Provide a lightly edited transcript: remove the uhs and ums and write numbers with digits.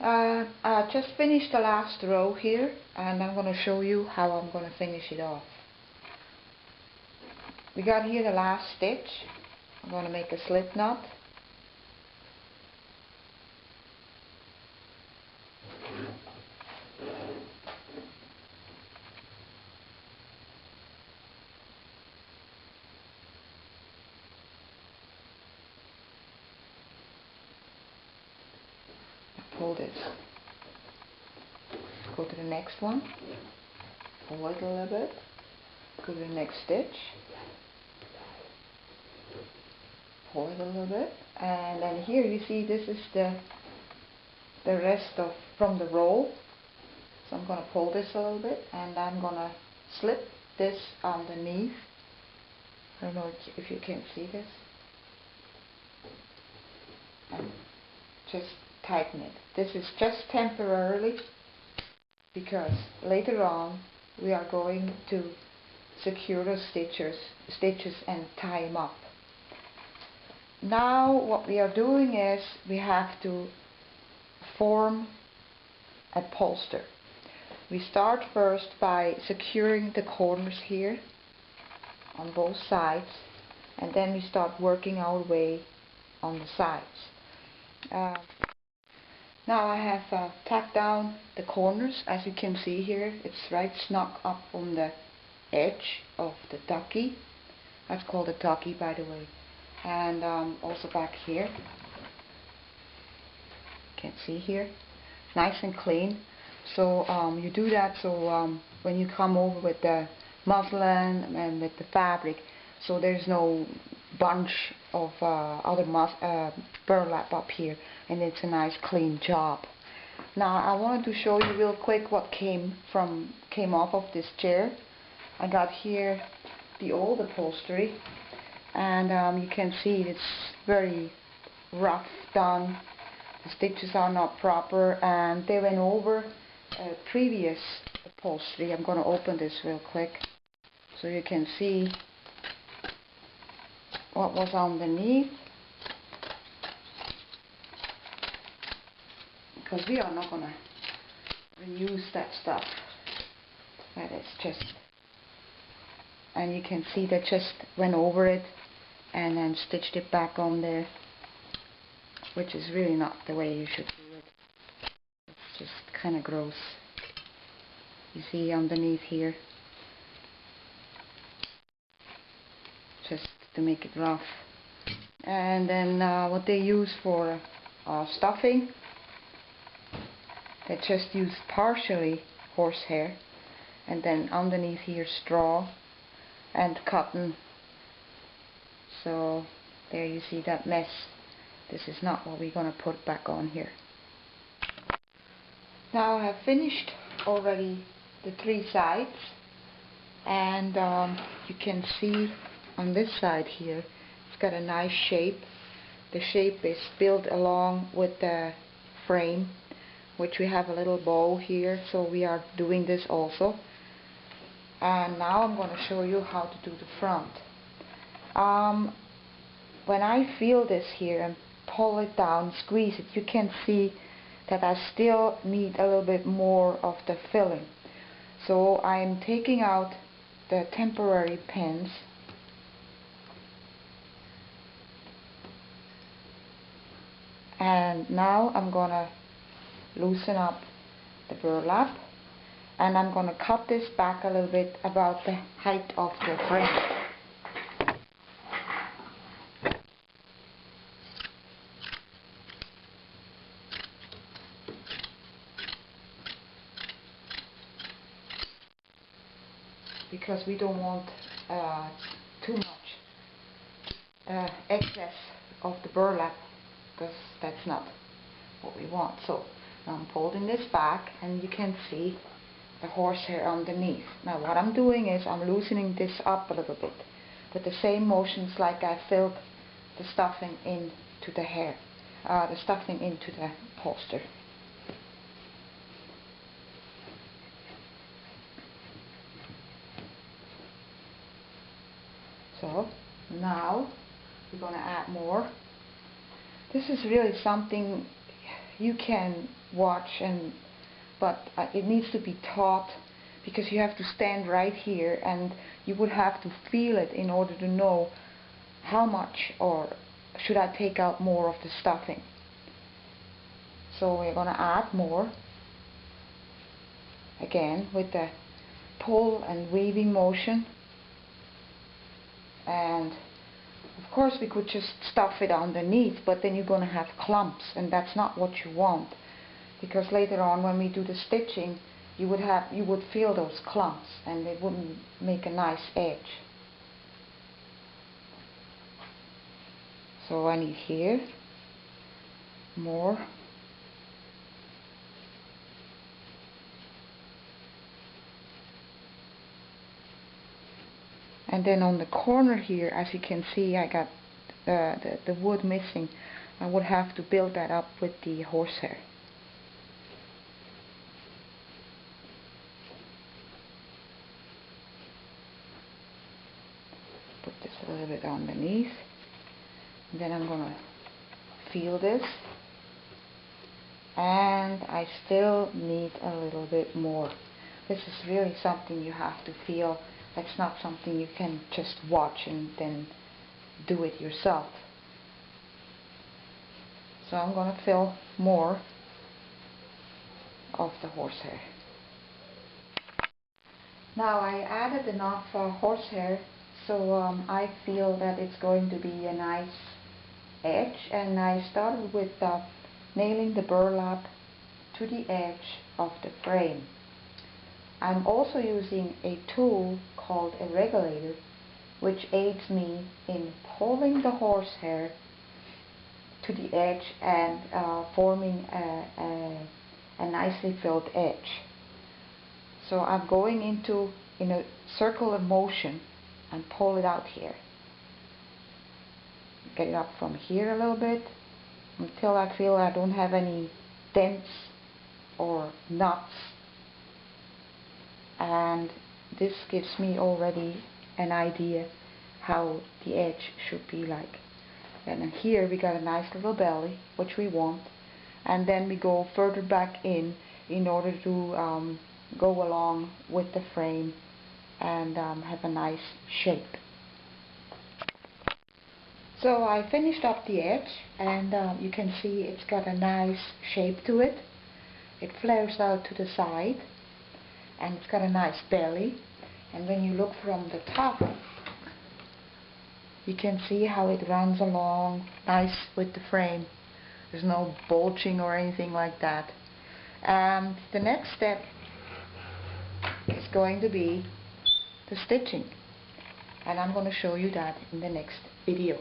I just finished the last row here, and I'm going to show you how I'm going to finish it off. We got here the last stitch. I'm going to make a slip knot. Pull this. Go to the next one. Pull it a little bit. Go to the next stitch. Pull it a little bit, and then here you see this is the rest of from the roll. So I'm going to pull this a little bit, and I'm going to slip this underneath. I don't know if you can see this. And just tighten it. This is just temporarily, because later on we are going to secure the stitches and tie them up. Now what we are doing is we have to form a upholster. We start first by securing the corners here on both sides, and then we start working our way on the sides. Now I have tacked down the corners. As you can see here, it's right snuck up on the edge of the ducky. That's called a ducky, by the way. And also back here, you can see here, nice and clean. So you do that so when you come over with the muslin and with the fabric, so there's no bunch of other burlap up here, and it's a nice clean job. Now I wanted to show you real quick what came off of this chair. I got here the old upholstery, and you can see it's very rough done. The stitches are not proper, and they went over a previous upholstery. I'm going to open this real quick so you can see what was underneath, because we are not going to reuse that stuff. That is just, and you can see that just went over it and then stitched it back on there, which is really not the way you should do it. It's just kind of gross. You see underneath here, just to make it rough. And then what they use for stuffing, they just use partially horsehair, and then underneath here straw and cotton. So there you see that mess. This is not what we're going to put back on here. Now I have finished already the three sides, and you can see on this side here it's got a nice shape. The shape is built along with the frame, which we have a little bow here, so we are doing this also. And now I'm going to show you how to do the front. When I feel this here and pull it down, squeeze it, you can see that I still need a little bit more of the filling. So I'm taking out the temporary pins, and now I'm gonna loosen up the burlap, and I'm gonna cut this back a little bit about the height of the frame. Because we don't want too much excess of the burlap, because that's not what we want. So I'm folding this back, and you can see the horsehair underneath. Now what I'm doing is I'm loosening this up a little bit with the same motions like I filled the stuffing into the hair, the stuffing into the upholster. So now we're going to add more. This is really something you can watch, but it needs to be taught, because you have to stand right here and you would have to feel it in order to know how much, or should I take out more of the stuffing. So we're going to add more, again with the pull and weaving motion. And of course we could just stuff it underneath, but then you're going to have clumps, and that's not what you want, because later on when we do the stitching you would feel those clumps and it wouldn't make a nice edge. So I need here more. And then on the corner here, as you can see, I got the wood missing. I would have to build that up with the horsehair. Put this a little bit underneath. And then I'm going to feel this. And I still need a little bit more. This is really something you have to feel. That's not something you can just watch and then do it yourself. So I'm going to fill more of the horsehair. Now I added enough horsehair, so I feel that it's going to be a nice edge, and I started with nailing the burlap to the edge of the frame. I'm also using a tool called a regulator, which aids me in pulling the horsehair to the edge and forming a nicely filled edge. So I'm going in a circular motion and pull it out here. Get it up from here a little bit until I feel I don't have any dents or knots. And this gives me already an idea how the edge should be like. And here we got a nice little belly, which we want, and then we go further back in order to go along with the frame and have a nice shape. So I finished up the edge, and you can see it's got a nice shape to it. It flares out to the side, and it's got a nice belly, and when you look from the top you can see how it runs along nice with the frame. There's no bulging or anything like that. The next step is going to be the stitching, and I'm going to show you that in the next video.